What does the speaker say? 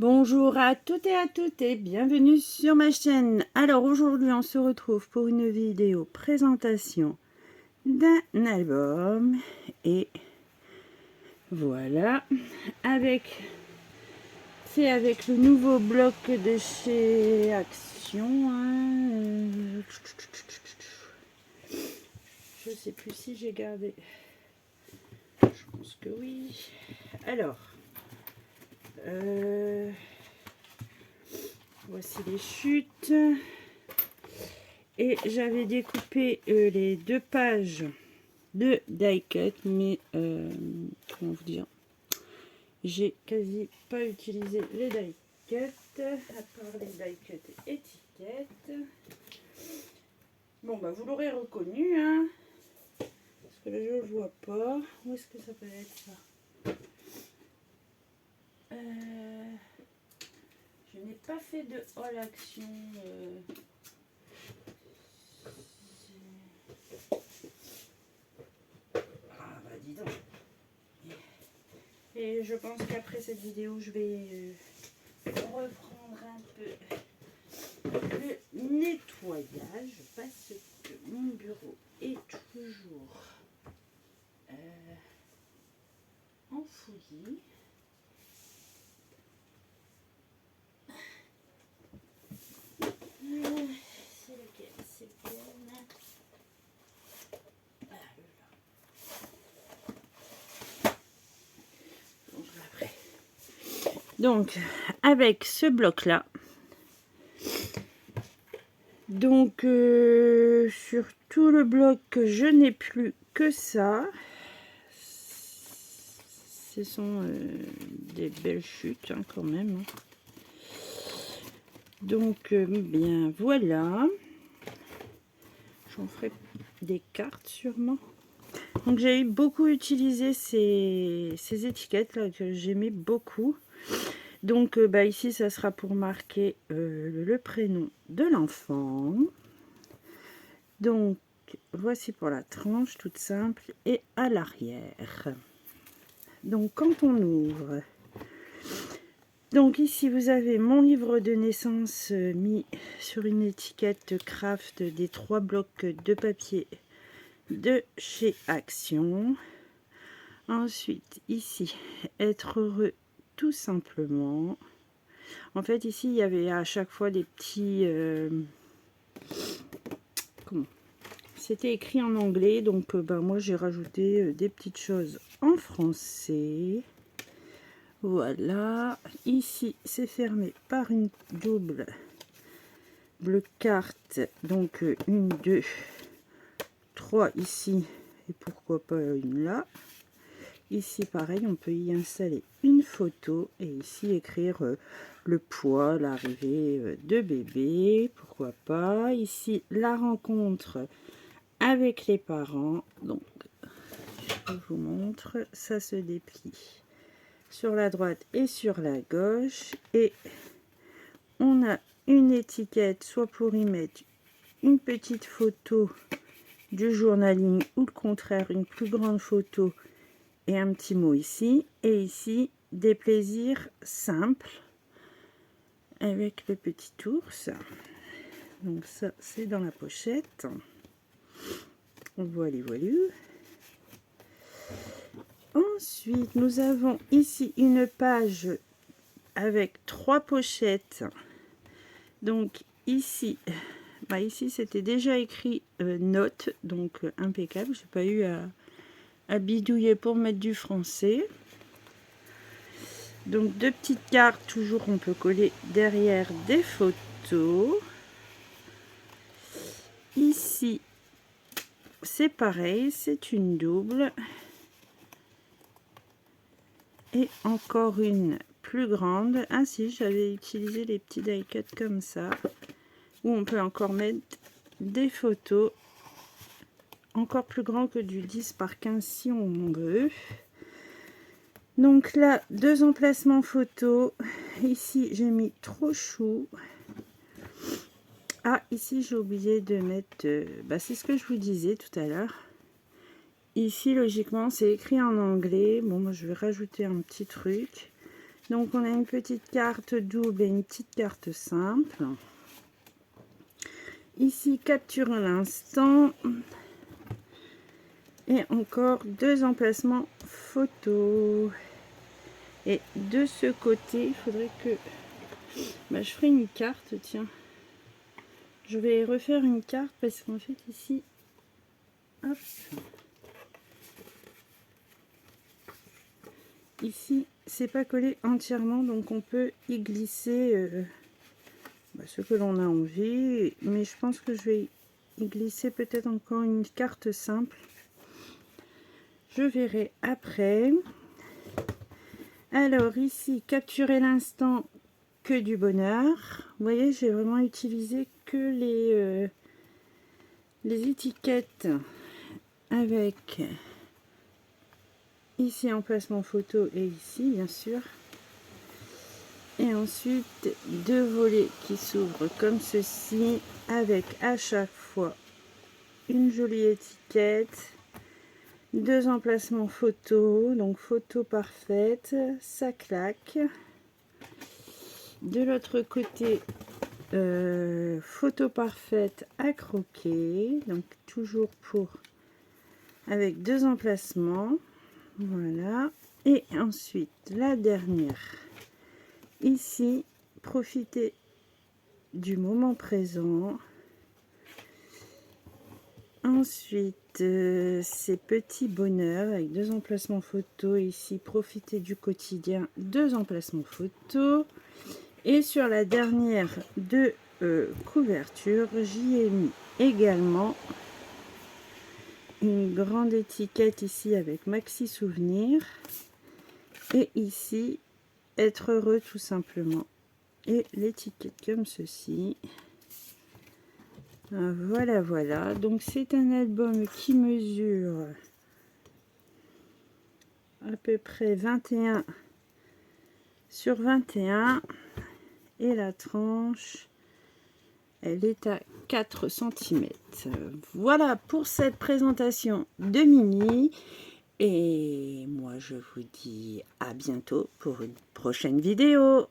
Bonjour à toutes et bienvenue sur ma chaîne. Alors aujourd'hui on se retrouve pour une vidéo présentation d'un album et voilà, c'est avec le nouveau bloc de chez Action, hein. Je sais plus si j'ai gardé, je pense que oui. Alors voici les chutes. Et j'avais découpé les 2 pages de die cut, mais comment vous dire, j'ai quasi pas utilisé les die cut, à part les die cut étiquettes. Bon bah vous l'aurez reconnu, hein, parce que là je le vois pas. Où est-ce que ça peut être ça? Je n'ai pas fait de haul action. Ah bah dis donc. Et je pense qu'après cette vidéo, je vais reprendre un peu le nettoyage parce que mon bureau est toujours enfoui. C'est lequel? C'est lequel? Ah, après. Donc, avec ce bloc-là, donc sur tout le bloc, je n'ai plus que ça. Ce sont des belles chutes, hein, quand même. Donc, bien voilà. J'en ferai des cartes sûrement. Donc, j'ai beaucoup utilisé ces étiquettes là que j'aimais beaucoup. Donc, bah, ici, ça sera pour marquer le prénom de l'enfant. Donc, voici pour la tranche toute simple et à l'arrière. Donc, quand on ouvre, donc ici vous avez mon livre de naissance mis sur une étiquette craft des 3 blocs de papier de chez Action. Ensuite ici, être heureux tout simplement. En fait ici il y avait à chaque fois des petits c'était écrit en anglais, donc ben, moi j'ai rajouté des petites choses en français. Voilà, ici c'est fermé par une double carte, donc 1, 2, 3 ici, et pourquoi pas une là. Ici pareil, on peut y installer une photo, et ici écrire le poids, l'arrivée de bébé, pourquoi pas. Ici la rencontre avec les parents, donc je vous montre, ça se déplie sur la droite et sur la gauche, et on a une étiquette soit pour y mettre une petite photo du journaling ou le contraire une plus grande photo et un petit mot ici, et ici des plaisirs simples avec le petit ours. Donc ça c'est dans la pochette. Voilà. Ensuite nous avons ici une page avec 3 pochettes. Donc ici, bah ici c'était déjà écrit notes, donc impeccable, j'ai pas eu à bidouiller pour mettre du français. Donc 2 petites cartes, toujours on peut coller derrière des photos. Ici c'est pareil, c'est une double, et encore une plus grande. Ainsi j'avais utilisé les petits die cut comme ça, où on peut encore mettre des photos encore plus grand que du 10 par 15 si on veut. Donc là, 2 emplacements photos. Ici j'ai mis trop chou. Ah, ici j'ai oublié de mettre bah, c'est ce que je vous disais tout à l'heure. Ici logiquement c'est écrit en anglais. Bon, moi je vais rajouter un petit truc. Donc on a une petite carte double et une petite carte simple. Ici, capture à l'instant. Et encore 2 emplacements photos. Et de ce côté, il faudrait que... je ferai une carte, tiens. Je vais refaire une carte parce qu'en fait ici... Hop. Ici, c'est pas collé entièrement, donc on peut y glisser ce que l'on a envie. Mais je pense que je vais y glisser peut-être encore une carte simple. Je verrai après. Alors ici, capturer l'instant, que du bonheur. Vous voyez, j'ai vraiment utilisé que les étiquettes avec ici emplacement photo et ici bien sûr. Et ensuite 2 volets qui s'ouvrent comme ceci avec à chaque fois une jolie étiquette. 2 emplacements photo, donc photo parfaite, ça claque. De l'autre côté, photo parfaite à croquer, donc toujours avec 2 emplacements, voilà. Et ensuite la dernière, ici, profiter du moment présent. Ensuite, ces petits bonheurs avec 2 emplacements photo. Ici, profiter du quotidien, 2 emplacements photo. Et sur la dernière de couverture, j'y ai mis également une grande étiquette ici avec Maxi Souvenir. Et ici, être heureux tout simplement. Et l'étiquette comme ceci. Voilà, voilà. Donc c'est un album qui mesure à peu près 21 sur 21. Et la tranche, elle est à 4 cm. Voilà pour cette présentation de Mini. Et moi, je vous dis à bientôt pour une prochaine vidéo.